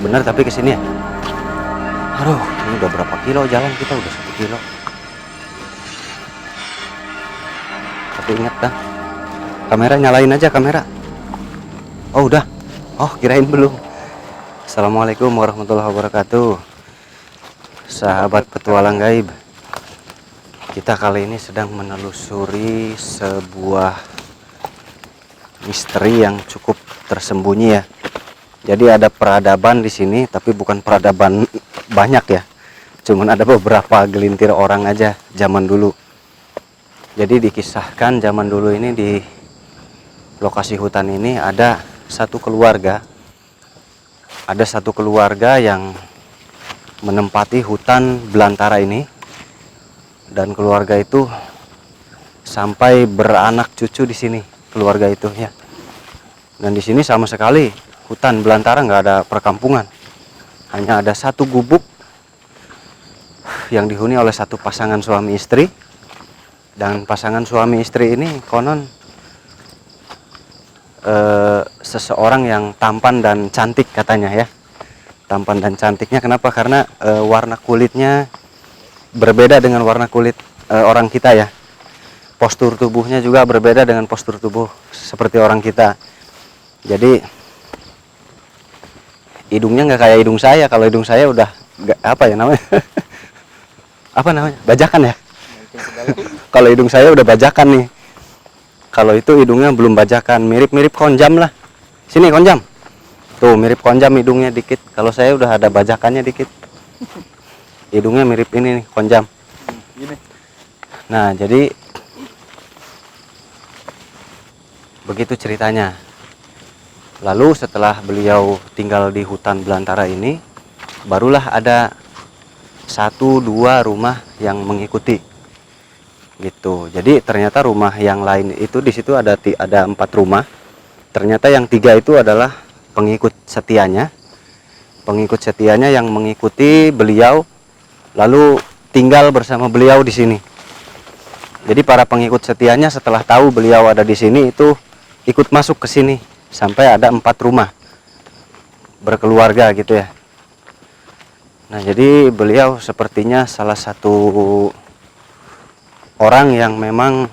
bener tapi kesini ya. Aduh, ini udah berapa kilo jalan kita, udah 1 kilo. Tapi ingat dah, kamera nyalain aja kamera. Oh udah, oh kirain belum. Assalamualaikum warahmatullahi wabarakatuh, sahabat petualang gaib. Kita kali ini sedang menelusuri sebuah misteri yang cukup tersembunyi ya. Jadi ada peradaban di sini, tapi bukan peradaban banyak ya. Cuman ada beberapa gelintir orang aja zaman dulu. Jadi dikisahkan zaman dulu ini di lokasi hutan ini ada satu keluarga. Ada satu keluarga yang menempati hutan belantara ini. Dan keluarga itu sampai beranak cucu di sini, keluarga itu ya. Dan di sini sama sekali hutan belantara, nggak ada perkampungan, hanya ada satu gubuk yang dihuni oleh satu pasangan suami istri. Dan pasangan suami istri ini konon seseorang yang tampan dan cantik katanya ya. Tampan dan cantiknya kenapa? Karena warna kulitnya berbeda dengan warna kulit orang kita ya. Postur tubuhnya juga berbeda dengan postur tubuh seperti orang kita. Jadi hidungnya nggak kayak hidung saya. Kalau hidung saya udah nggak, apa ya namanya? Apa namanya? Bajakan ya. Kalau hidung saya udah bajakan nih. Kalau itu hidungnya belum bajakan, mirip-mirip konjam lah. Sini konjam. Tuh mirip konjam hidungnya dikit. Kalau saya udah ada bajakannya dikit. Hidungnya mirip ini nih, konjam. Nah, jadi begitu ceritanya. Lalu setelah beliau tinggal di hutan belantara ini, barulah ada 1-2 rumah yang mengikuti. Gitu. Jadi ternyata rumah yang lain itu di situ ada 4 rumah. Ternyata yang 3 itu adalah pengikut setianya. Pengikut setianya yang mengikuti beliau lalu tinggal bersama beliau di sini. Jadi para pengikut setianya setelah tahu beliau ada di sini itu ikut masuk ke sini sampai ada 4 rumah berkeluarga gitu ya. Nah, jadi beliau sepertinya salah satu orang yang memang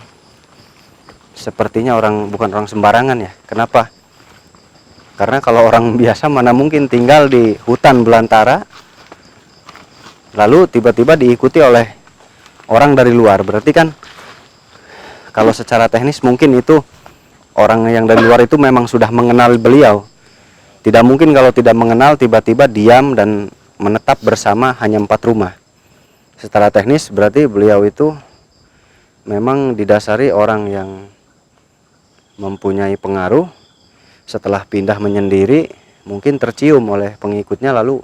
sepertinya bukan orang sembarangan ya. Kenapa? Karena kalau orang biasa mana mungkin tinggal di hutan belantara lalu tiba-tiba diikuti oleh orang dari luar. Berarti kan kalau secara teknis mungkin itu orang yang dari luar itu memang sudah mengenal beliau. Tidak mungkin kalau tidak mengenal tiba-tiba diam dan menetap bersama hanya 4 rumah. Secara teknis berarti beliau itu memang didasari orang yang mempunyai pengaruh. Setelah pindah menyendiri mungkin tercium oleh pengikutnya lalu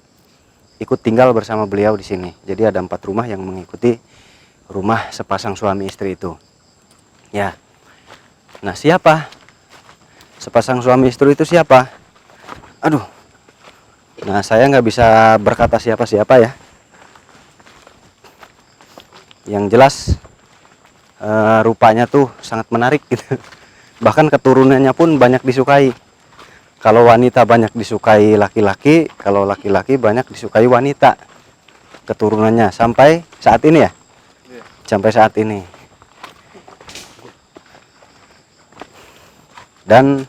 ikut tinggal bersama beliau di sini. Jadi ada 4 rumah yang mengikuti rumah sepasang suami istri itu. Ya. Nah, siapa? Sepasang suami istri itu siapa? Aduh. Nah, saya nggak bisa berkata siapa-siapa ya. Yang jelas rupanya tuh sangat menarik gitu. Bahkan keturunannya pun banyak disukai. Kalau wanita banyak disukai laki-laki, kalau laki-laki banyak disukai wanita. Keturunannya sampai saat ini ya? Sampai saat ini. Dan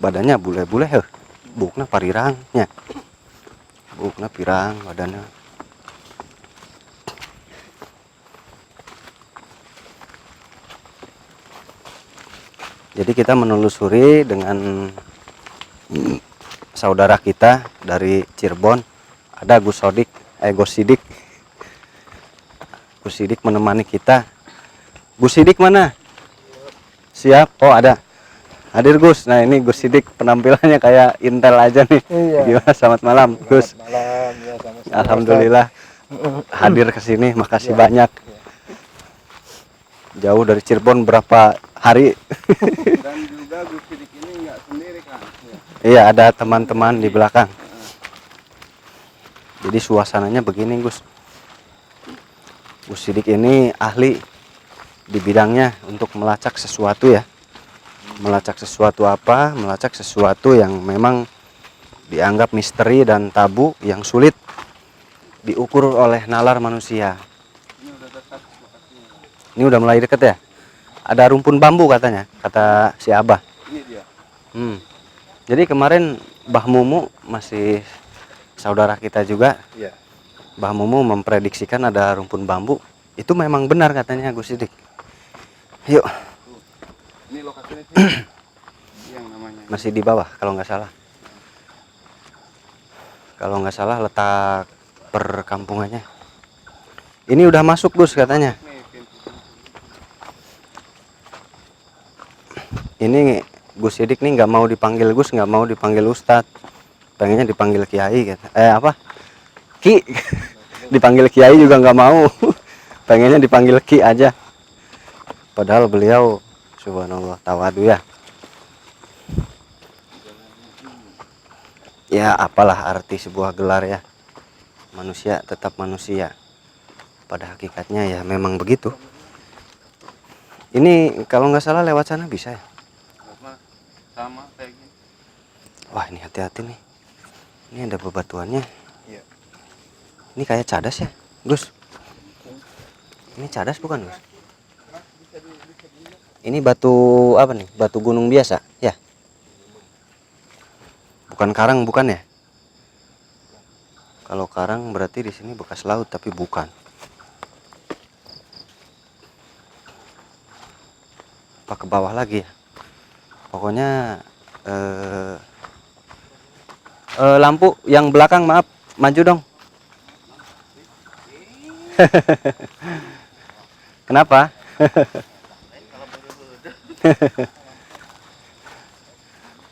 badannya bule-bule heuh. Bukna parirangnya. Bukna pirang badannya. Jadi kita menelusuri dengan saudara kita dari Cirebon, ada Gus Sidik. Gus Sidik menemani kita. Gus Sidik mana? Siap. Oh, ada. Hadir Gus. Nah, ini Gus Sidik penampilannya kayak intel aja nih. Iya. Gimana? Selamat malam, Gus. Selamat malam. Ya, sama-sama. Alhamdulillah hadir ke sini. Makasih banyak. Jauh dari Cirebon berapa hari? Dan juga Gus Sidik ini nggak sendiri kan? Iya, ada teman-teman di belakang. Jadi suasananya begini, Gus. Gus Sidik ini ahli di bidangnya untuk melacak sesuatu ya. Melacak sesuatu apa? Melacak sesuatu yang memang dianggap misteri dan tabu yang sulit diukur oleh nalar manusia. Ini udah dekat lokasinya. Ini udah mulai deket ya. Ada rumpun bambu katanya, kata si Abah. Ini dia. Jadi kemarin Mbah Mumu, masih saudara kita juga, Iya. Mbah Mumu memprediksikan ada rumpun bambu. Itu memang benar katanya Gus Sidik. Yuk, Ini lokasinya sih yang namanya. masih di bawah kalau nggak salah. Kalau nggak salah letak perkampungannya. Ini udah masuk Gus katanya. Nih pintu. Ini Gus Sidik nih nggak mau dipanggil Gus, nggak mau dipanggil Ustadz, pengennya dipanggil Kiai gitu. Ki. Dipanggil Kiai juga nggak mau. Pengennya dipanggil Ki aja. Padahal beliau subhanallah tawadu ya. Ya apalah arti sebuah gelar ya. Manusia tetap manusia. Pada hakikatnya ya memang begitu. Ini kalau nggak salah lewat sana bisa ya. Sama kayak gini. Wah ini hati-hati nih. Ini ada bebatuannya. Iya. Ini kayak cadas ya Gus. Ini cadas bukan Gus? Ini batu apa nih? Batu gunung biasa ya? Bukan karang bukan ya? Kalau karang berarti di sini bekas laut, tapi bukan. Apa ke bawah lagi ya? Pokoknya lampu yang belakang maaf, maju dong. Kenapa?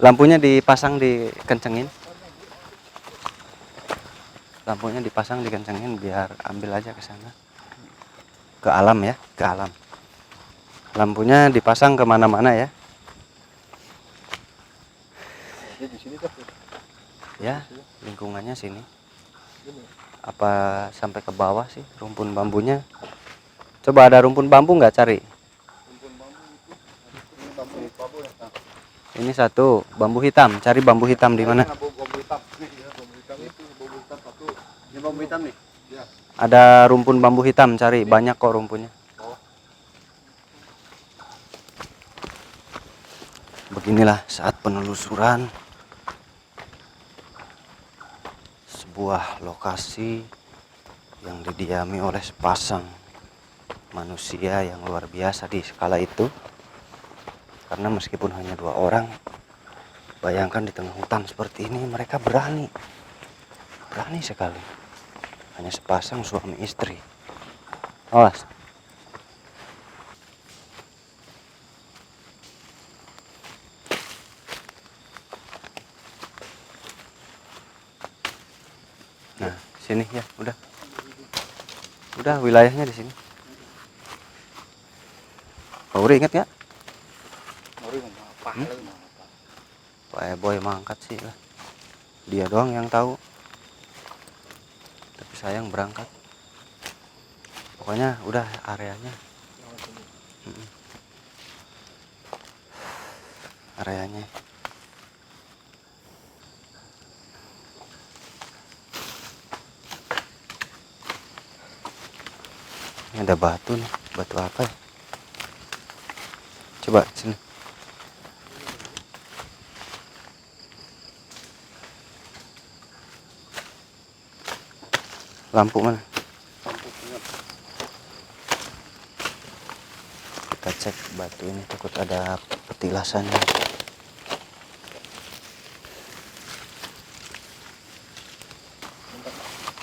Lampunya dipasang dikencengin. Lampunya dipasang dikencengin biar ambil aja ke sana. Ke alam ya, ke alam. Lampunya dipasang kemana-mana ya. Di sini tuh. Ya, lingkungannya sini. Apa sampai ke bawah sih rumpun bambunya? Coba ada rumpun bambu nggak cari? Rumpun bambu itu. Ini bambu ya. Ini satu bambu hitam. Cari bambu hitam di mana? Bambu hitam. Nih ya, bambu hitam itu bambu hitam satu. Ini bambu hitam nih. Ya. Ada rumpun bambu hitam, cari banyak kok rumpunnya. Oh. Beginilah saat penelusuran sebuah lokasi yang didiami oleh sepasang manusia yang luar biasa di skala itu. Karena meskipun hanya 2 orang, bayangkan di tengah hutan seperti ini mereka berani sekali. Hanya sepasang suami istri. Awas. Nah, sini ya, udah. Udah wilayahnya di sini. Kauri ingat nggak? Pak Boy mangkat sih lah. Dia doang yang tahu. Tapi sayang berangkat. Pokoknya udah areanya. Areanya. Ini ada batu nih. Batu apa ya? Coba sini. Lampu mana? Kita cek batu ini, takut ada petilasannya.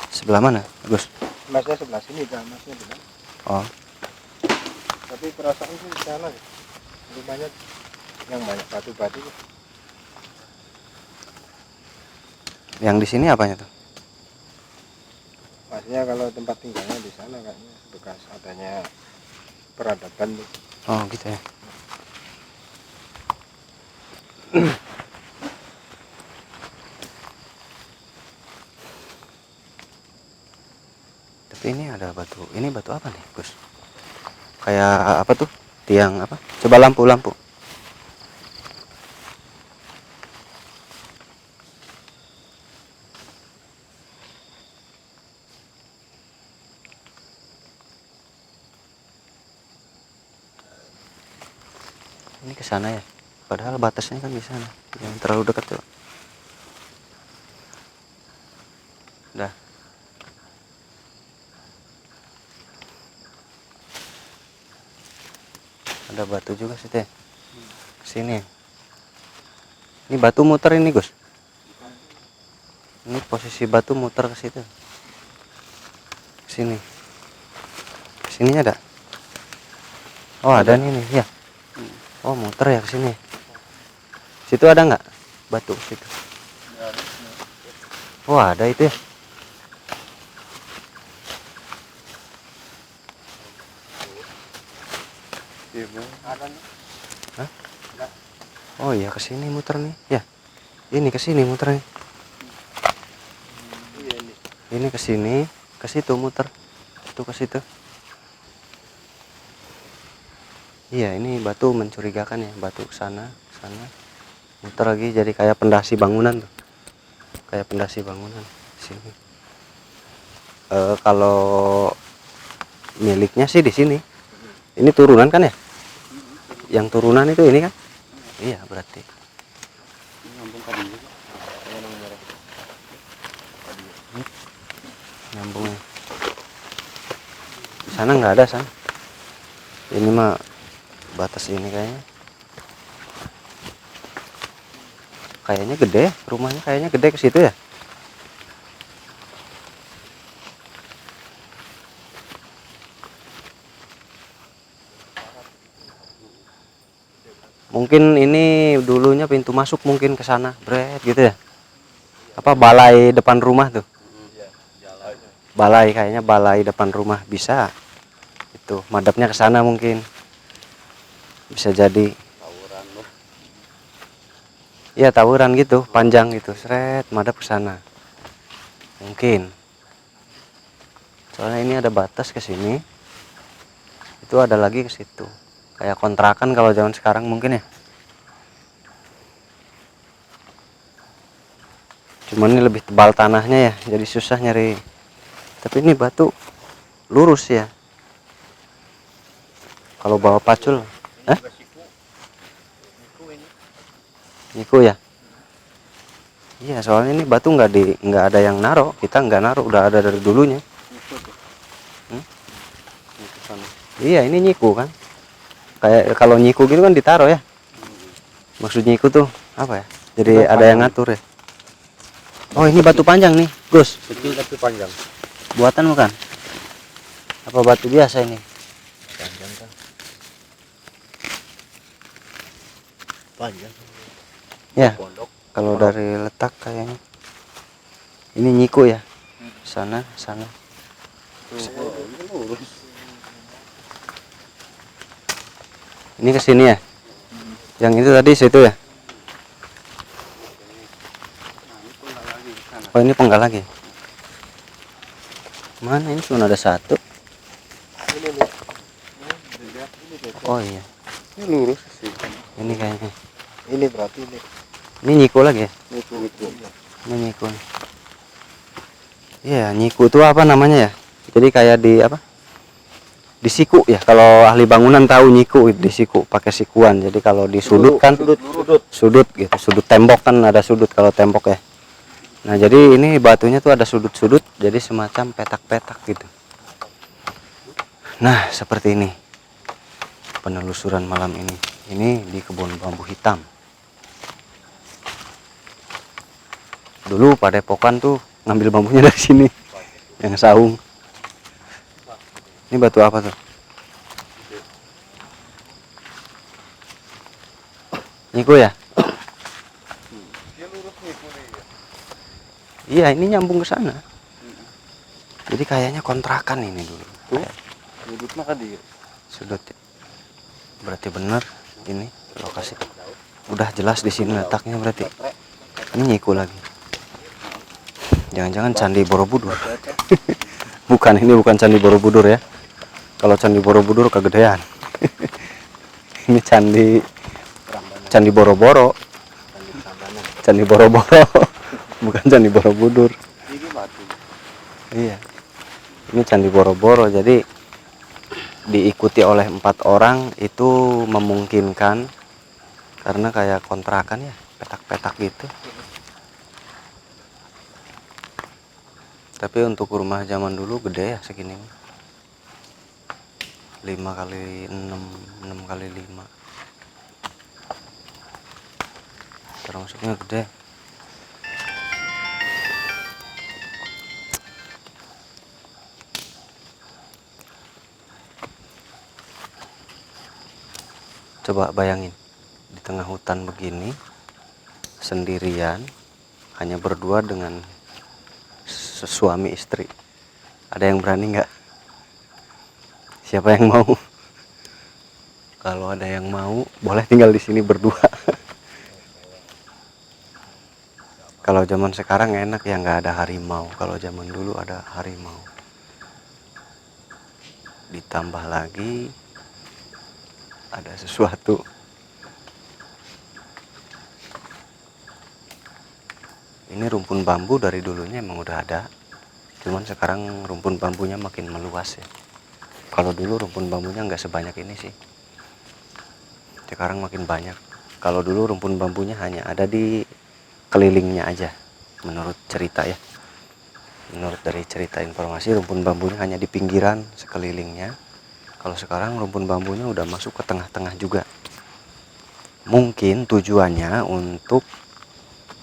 Sebelah mana, Gus? Masnya sebelah sini kan, masnya bilang. Oh, Tapi perasaan sih di sana ya. Rumahnya yang banyak batu-batu. yang di sini apanya tuh? Maksudnya kalau tempat tinggalnya di sana kayaknya bekas adanya peradaban tuh. Oh, gitu ya. Tapi ini ada batu. Ini batu apa nih, Gus? Kayak apa tuh? Tiang apa? Coba lampu. Ini ke sana ya. Padahal batasnya kan di sana. Jangan terlalu dekat tuh. Udah. Ada batu juga sih teh. Sini. Ini batu muter ini Gus. Ini posisi batu muter ke situ. Sini. Sininya ada. Oh ada nih ya. Oh muter ya ke sini. Situ ada nggak batu situ? Oh ada itu ya. Hah? Oh iya ke sini muter nih ya. Ini ke sini muter nih. Ini ke sini, ke situ muter. Itu ke situ. Iya, ini batu mencurigakan ya, batu ke sana, muter lagi jadi kayak pendasi bangunan tuh. Kayak pendasi bangunan sini. Kalau miliknya sih di sini. Ini turunan kan ya? Yang turunan itu ini kan? Iya, berarti. Nyambungnya. Di sana nggak ada san. Ini mah batas ini kayaknya. Kayaknya gede, rumahnya kayaknya gede ke situ ya. Mungkin ini dulunya pintu masuk mungkin ke sana, bret gitu ya. Apa balai depan rumah tuh? Balai kayaknya balai depan rumah bisa. Itu madepnya ke sana mungkin. Bisa jadi. Iya tawuran gitu, panjang gitu, seret madep ke sana. Mungkin. Soalnya ini ada batas ke sini. Itu ada lagi ke situ. Kayak kontrakan kalau zaman sekarang mungkin ya. Cuman ini lebih tebal tanahnya ya, jadi susah nyari. Tapi ini batu lurus ya. Kalau bawa pacul, Niku ya. Iya, soalnya ini batu nggak ada yang naro, kita nggak naro, udah ada dari dulunya. Iya, ini nyiku kan. Kayak kalau nyiku gitu kan ditaro ya. Maksud nyiku tuh apa ya? Jadi ada yang ngatur ya. Oh, ini batu panjang nih, Gus. Kecil tapi panjang. Buatan bukan? Apa batu biasa ini? Panjang kan? Panjang. Ya. Pondok. Kalau dari letak kayaknya. Ini nyiku ya. Sana. Ini ke sini ya. Yang itu tadi situ ya. Oh, ini penggal lagi. Mana ini cuma ada satu. Oh iya. Ini lurus sih. Ini kayaknya. Ini berarti ini. Ini nyiku lagi ya. Niku. Ini nyiku. Iya, nyiku itu apa namanya ya? Jadi kayak di apa? Di siku ya. Kalau ahli bangunan tahu nyiku di siku, pakai sikuan. Jadi kalau di sudut kan sudut gitu. Sudut tembok kan ada sudut kalau tembok ya. Nah, jadi ini batunya tuh ada sudut-sudut, jadi semacam petak-petak gitu. Nah, seperti ini. Penelusuran malam ini. Ini di kebun bambu hitam. Dulu Padepokan tuh ngambil bambunya dari sini, yang saung. Ini batu apa tuh? Nyiku ya? Iya, ini nyambung ke sana. Jadi kayaknya kontrakan ini dulu. Tuh, sudut mah dia. Sudut. Berarti benar ini lokasi. Udah jelas di sini letaknya berarti. Ini nyiku lagi. Jangan-jangan Candi Borobudur. Bukan, ini bukan Candi Borobudur ya. Kalau Candi Borobudur kegedean. Ini Candi Boro-Boro. Candi Boro-Boro. Bukan Candi Borobudur. Iya. Ini Candi Boro-Boro. Jadi diikuti oleh 4 orang itu memungkinkan Karena kayak kontrakan ya, petak-petak gitu. Tapi untuk rumah zaman dulu gede ya segini. 5 kali 6, 6 kali 5. Termasuknya gede. Coba bayangin, di tengah hutan begini, sendirian, hanya berdua dengan suami istri. Ada yang berani nggak? Siapa yang mau? Kalau ada yang mau, boleh tinggal di sini berdua. Kalau zaman sekarang enak ya, nggak ada harimau. Kalau zaman dulu ada harimau. Ditambah lagi ada sesuatu. Ini rumpun bambu dari dulunya emang udah ada. Cuman sekarang rumpun bambunya makin meluas ya. Kalau dulu rumpun bambunya nggak sebanyak ini sih. Sekarang makin banyak. Kalau dulu rumpun bambunya hanya ada di kelilingnya aja. Menurut cerita ya. Menurut dari cerita informasi, rumpun bambunya hanya di pinggiran sekelilingnya. Kalau sekarang rumpun bambunya udah masuk ke tengah-tengah juga. Mungkin tujuannya untuk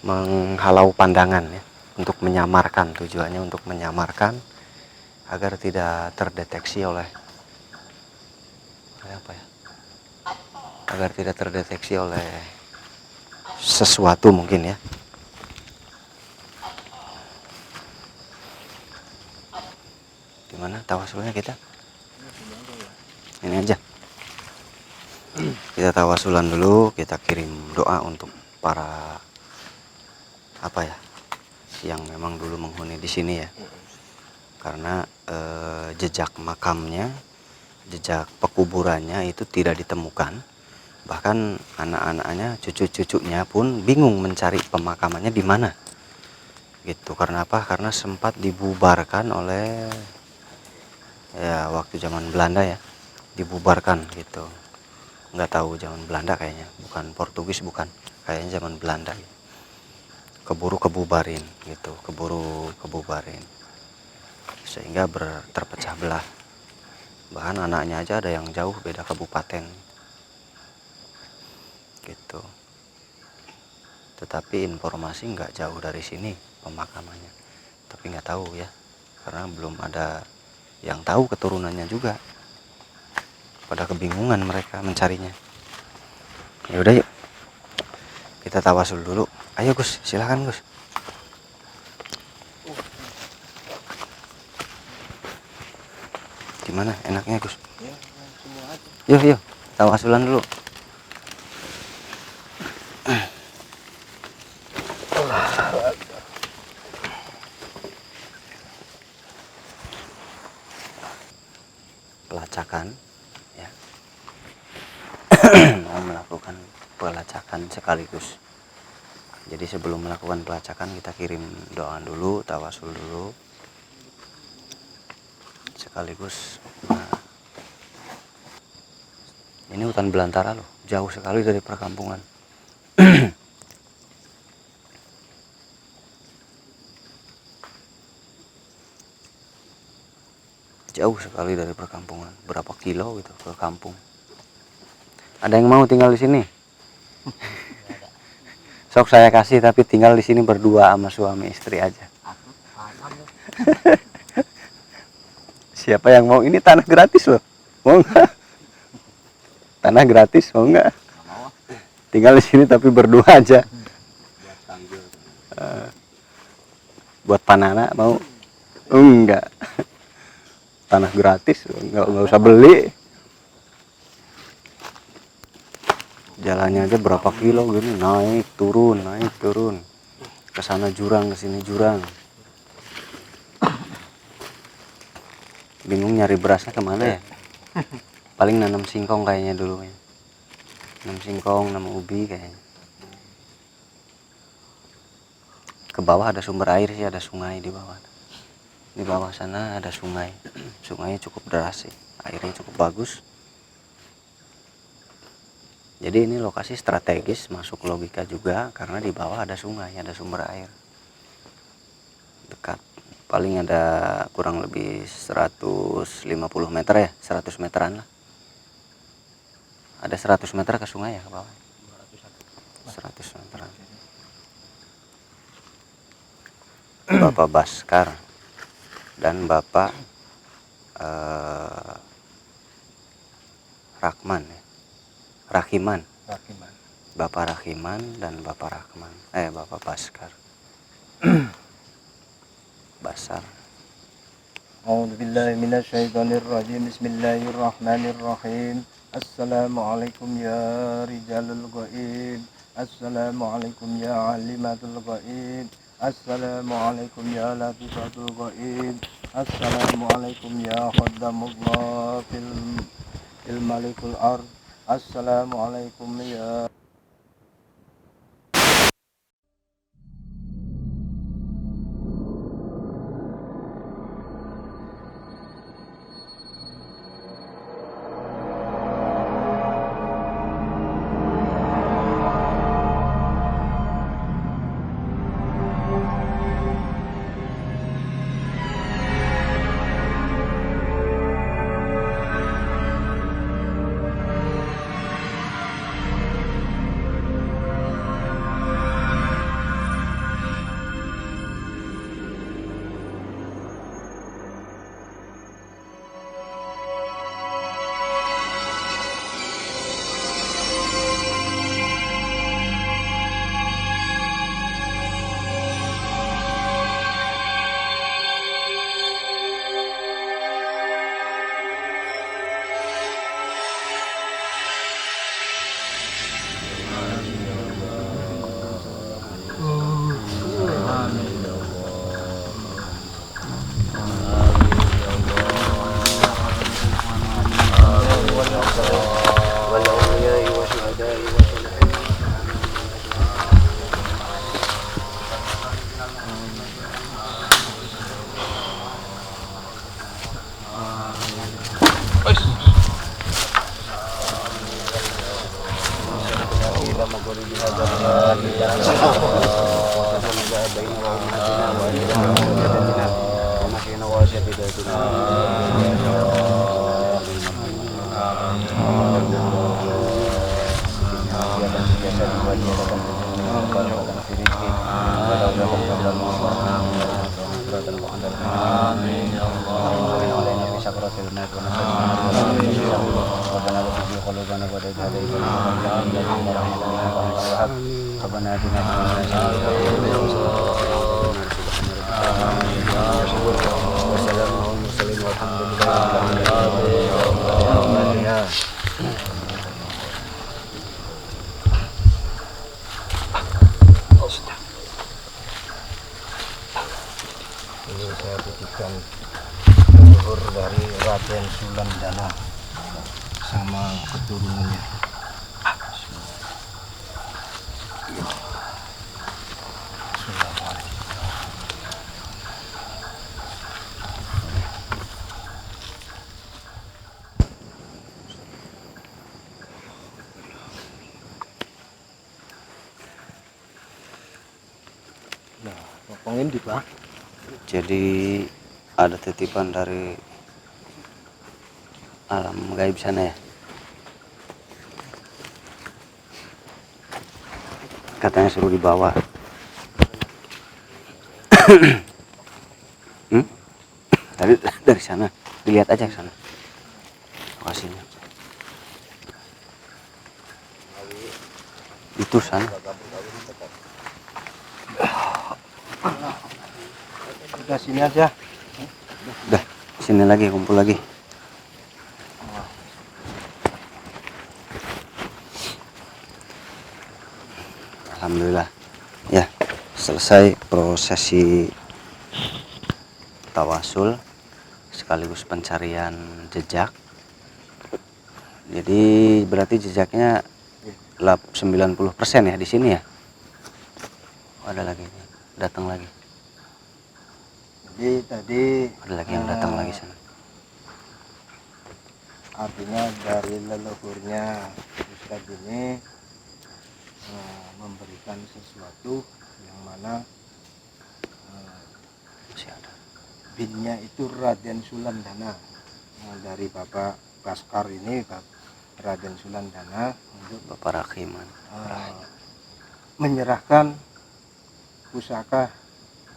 menghalau pandangan ya, untuk menyamarkan, tujuannya untuk menyamarkan agar tidak terdeteksi oleh apa ya, agar tidak terdeteksi oleh sesuatu mungkin ya. Gimana tawasulnya kita? Ini aja, kita tawasulan dulu, kita kirim doa untuk para apa ya, yang memang dulu menghuni di sini ya. Karena jejak makamnya, jejak pekuburannya itu tidak ditemukan. Bahkan anak-anaknya, cucu-cucunya pun bingung mencari pemakamannya di mana. Gitu. Karena apa? Karena sempat dibubarkan oleh ya waktu zaman Belanda ya. Dibubarkan gitu. Nggak tahu zaman Belanda kayaknya, bukan Portugis, bukan. Kayaknya zaman Belanda. Keburu kebubarin gitu, keburu kebubarin. Sehingga terpecah belah. Bahkan anaknya aja ada yang jauh beda kabupaten gitu. Tetapi informasi nggak jauh dari sini pemakamannya, tapi nggak tahu ya, karena belum ada yang tahu keturunannya juga, pada kebingungan mereka mencarinya. Ya udah yuk, kita tawasul dulu. Ayo Gus, silakan Gus. Gimana enaknya Gus? Ya, semua aja. Yuk tawasulan dulu. Pelacakan ya. Mau melakukan pelacakan sekaligus. Jadi sebelum melakukan pelacakan kita kirim doa dulu, tawasul dulu. Sekaligus ini hutan belantara loh, jauh sekali dari perkampungan. Jauh sekali dari perkampungan, berapa kilo gitu ke kampung. Ada yang mau tinggal di sini? Sok saya kasih, tapi tinggal di sini berdua sama suami istri aja. Siapa yang mau? Ini tanah gratis loh, mau nggak? Tanah gratis, mau nggak? Tinggal di sini tapi berdua aja. Buat panana mau? Enggak. Tanah gratis, nggak usah beli. Jalannya aja berapa kilo gini, naik turun, ke sana jurang, ke sini jurang. Bingung nyari berasnya kemana ya? Paling nanam singkong kayaknya dulu ya. Nanam singkong, nanam ubi kayaknya. Ke bawah ada sumber air sih, ada sungai di bawah. Di bawah sana ada sungai. Sungainya cukup deras sih, airnya cukup bagus. Jadi ini lokasi strategis, masuk logika juga karena di bawah ada sungai, ada sumber air dekat. Paling ada kurang lebih 150 meter ya, 100 meteran lah. Ada 100 meter ke sungai ya ke bawah. 100 meteran. Bapak Baskar dan Bapak Rahiman. Rakiman. Bapak Rahiman dan Bapak Rahman. Bapak Baskar. Basar. A'udzu billahi minasyaitonir rajim. Bismillahirrahmanirrahim. Assalamualaikum ya rijalul ghaib. Assalamualaikum ya alimatul ghaib. Assalamualaikum ya latifatul ghaib. Assalamualaikum ya khaddamullah fil malikul ard. Assalamualaikum ya ini saya titipkan leluhur dari Raden Sulan Dana sama keturunannya. Nah, ngomongin di Pak. Jadi ada titipan dari alam gaib sana ya. Katanya suruh dibawa. Tadi dari sana, dilihat aja ke sana. Lokasinya. Itu sana. Udah sini aja. Udah, sini lagi, kumpul lagi. Alhamdulillah. Ya, selesai prosesi tawasul sekaligus pencarian jejak. Jadi berarti jejaknya 90% ya di sini ya. Oh, ada lagi, datang lagi. Jadi tadi Ada lagi yang datang lagi sana. artinya dari leluhurnya Ustadz ini memberikan sesuatu yang mana Masih ada. binnya itu Raden Sulandana. Dari Bapak Baskar ini, Raden Sulandana, untuk Bapak Rakiman. menyerahkan pusaka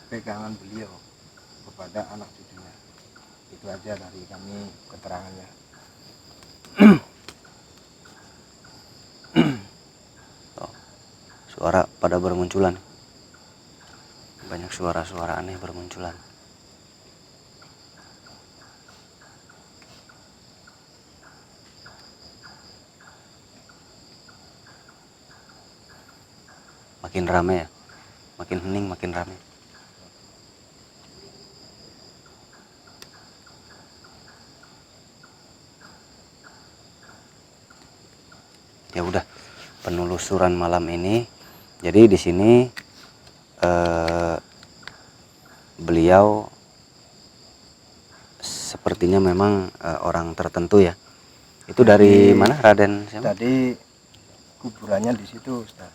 pegangan beliau kepada anak cucunya. Itu aja dari kami keterangannya. Suara pada bermunculan. Banyak suara-suara aneh bermunculan. Makin rame ya. Makin hening makin rame. Ya udah, penelusuran malam ini. Jadi di sini beliau sepertinya memang orang tertentu ya. Itu dari mana Raden siapa? Tadi kuburannya di situ, Ustaz.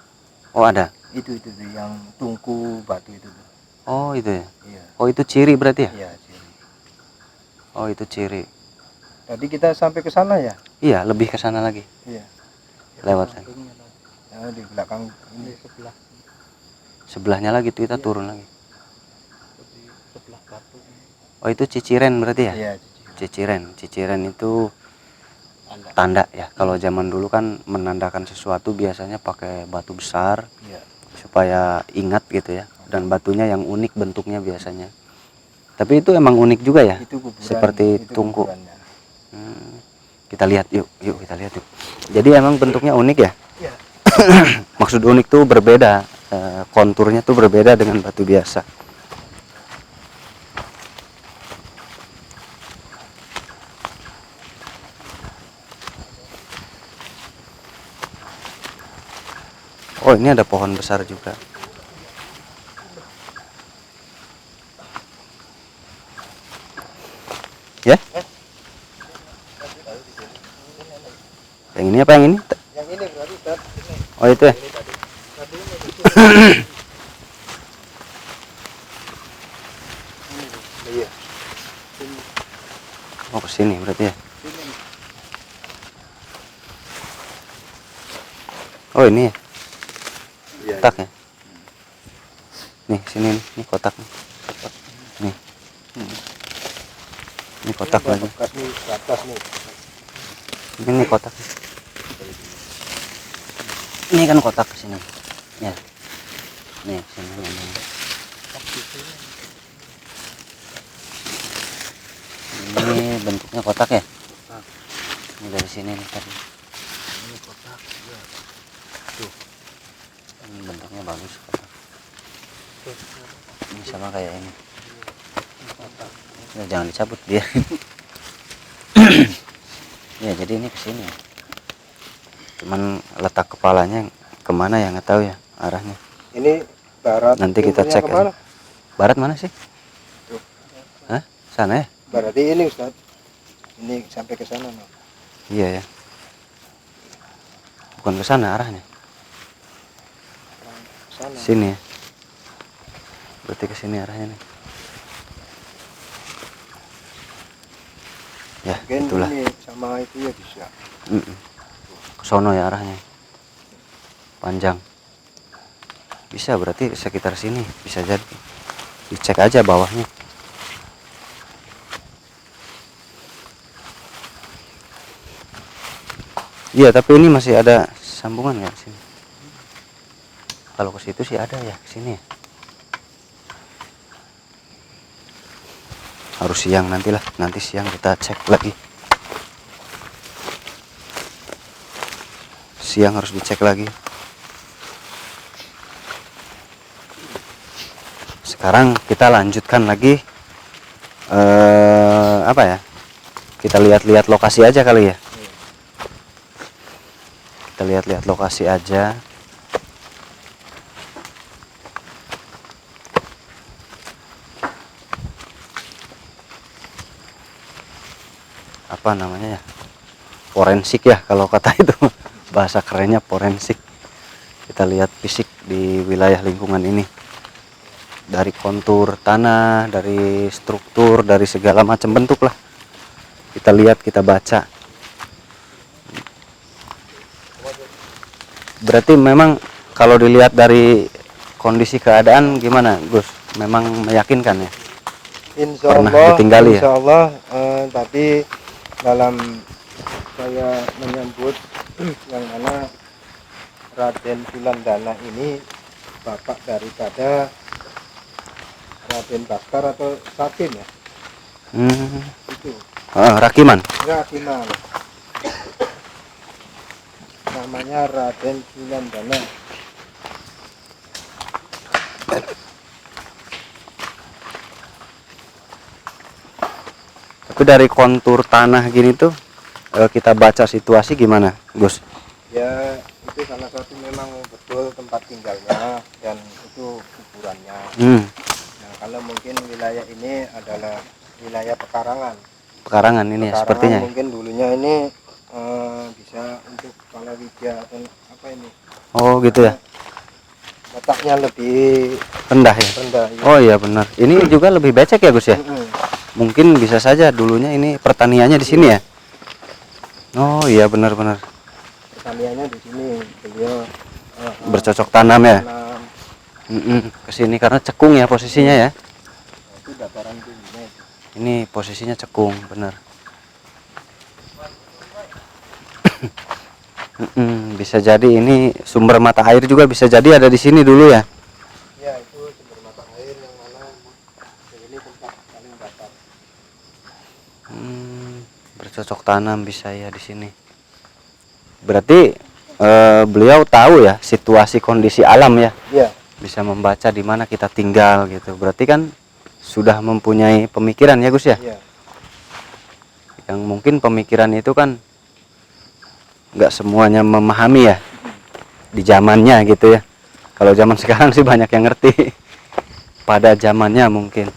Oh ada. Itu tuh, yang tungku batu itu tuh. Oh itu ya. Iya. Oh itu ciri berarti ya? Iya, ciri. Oh itu ciri. Tadi kita sampai ke sana ya? Iya lebih ke sana lagi. Iya. Lewat sana. Nah, di belakang ini sebelah Sebelahnya lagi tuh kita Iya. turun lagi. sebelah batu. Oh itu ciciren berarti ya? Iya, Ciciren. Ciciren itu tanda ya. Kalau zaman dulu kan menandakan sesuatu biasanya pakai batu besar Iya. supaya ingat gitu ya. Dan batunya yang unik bentuknya biasanya. Tapi itu emang unik juga ya. Itu kuburan, Seperti itu tungku. kuburannya. Kita lihat yuk kita lihat yuk. Jadi emang bentuknya unik ya. Iya. Maksud unik tuh berbeda. Konturnya tuh berbeda dengan batu biasa. Oh ini ada pohon besar juga. Ya? Yang ini apa yang ini? Yang ini berarti Ustaz. Oh itu ya? Tadi ini di situ. Iya. Oh kesini berarti ya? Oh ini ya? Iya. Kotak ya? Nih sini nih kotak nih. Nih. Ini kotak lagi. Bekas nih, ke atas nih. Ini kotak. Ini kan kotak kesini. Ya. Nih sini. Ini bentuknya kotak ya? Ini dari sini nih tadi. Ini kotak. Iya. Ini bentuknya bagus kotak. Ini sama kayak ini. Ya, jangan dicabut dia. Ya jadi ini kesini. Cuman letak kepalanya kemana ya nggak tahu ya arahnya. Ini barat. Nanti kita timurnya cek kemana? aja. Barat mana sih? Tuh. Hah? Sana ya? Berarti ini Ustaz. Ini sampai ke sana. No. Iya ya. Bukan ke sana arahnya. Sana. Sini ya. Berarti ke sini arahnya nih. Ya, Mungkin itulah. ini sama itu ya bisa. Ke sono ya arahnya. Panjang. Bisa berarti sekitar sini, bisa jadi. Dicek aja bawahnya. Iya, tapi ini masih ada sambungan ya sini. Kalau ke situ sih ada ya, ke sini. Harus siang nantilah, nanti siang kita cek lagi. Siang harus dicek lagi. Sekarang kita lanjutkan lagi apa ya? Kita lihat-lihat lokasi aja kali ya. Kita lihat-lihat lokasi aja. Apa namanya ya? Forensik ya kalau kata itu. bahasa kerennya forensik. Kita lihat fisik di wilayah lingkungan ini, dari kontur tanah, dari struktur, dari segala macam bentuk lah. Kita lihat, kita baca. Berarti memang kalau dilihat dari kondisi keadaan gimana, Gus? Memang meyakinkan ya? Insya Pernah Allah, ditinggali ya? insya Allah, tadi dalam saya menyambut yang mana Raden Wulandana ini bapak daripada Raden Baskar atau Satin ya, itu Rakiman. Rakiman, namanya Raden Wulandana. Tapi dari kontur tanah gini tuh kita baca situasi gimana, Gus? Ya itu salah satu memang betul tempat tinggalnya dan itu kuburannya. Nah kalau mungkin wilayah ini adalah wilayah pekarangan. Pekarangan ini ya, sepertinya. Mungkin dulunya ini bisa untuk palawija atau apa ini. Oh gitu ya. Letaknya lebih Rendah ya. rendah. Ya. Oh iya benar. Ini juga lebih becek ya, Gus ya. Mungkin bisa saja dulunya ini pertaniannya di sini ya. Oh iya benar-benar. Pertaniannya di sini beliau Bercocok tanam ya. tanam. Kesini karena cekung ya posisinya ya. Itu dataran tingginya itu. Ini posisinya cekung, benar. Bisa jadi ini sumber mata air juga bisa jadi ada di sini dulu ya. Ya itu sumber mata air yang mana ini tempat paling datar. Bercocok tanam bisa ya di sini. Berarti beliau tahu ya situasi kondisi alam ya. Iya. Bisa membaca di mana kita tinggal gitu. Berarti kan sudah mempunyai pemikiran ya, Gus ya. Iya. Yang mungkin pemikiran itu kan nggak semuanya memahami ya di zamannya gitu ya. Kalau zaman sekarang sih banyak yang ngerti. Pada zamannya mungkin.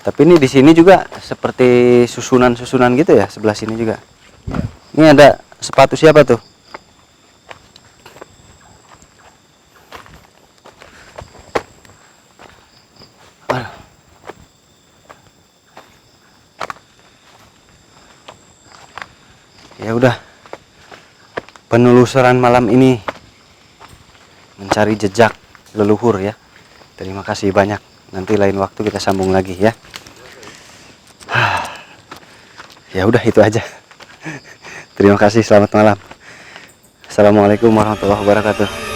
Tapi ini di sini juga seperti susunan-susunan gitu ya, sebelah sini juga. Iya. Ini ada sepatu siapa tuh? Aduh. Ya udah. Penelusuran malam ini mencari jejak leluhur ya. Terima kasih banyak. Nanti lain waktu kita sambung lagi ya. Ya udah itu aja. Terima kasih, selamat malam. Assalamualaikum warahmatullahi wabarakatuh.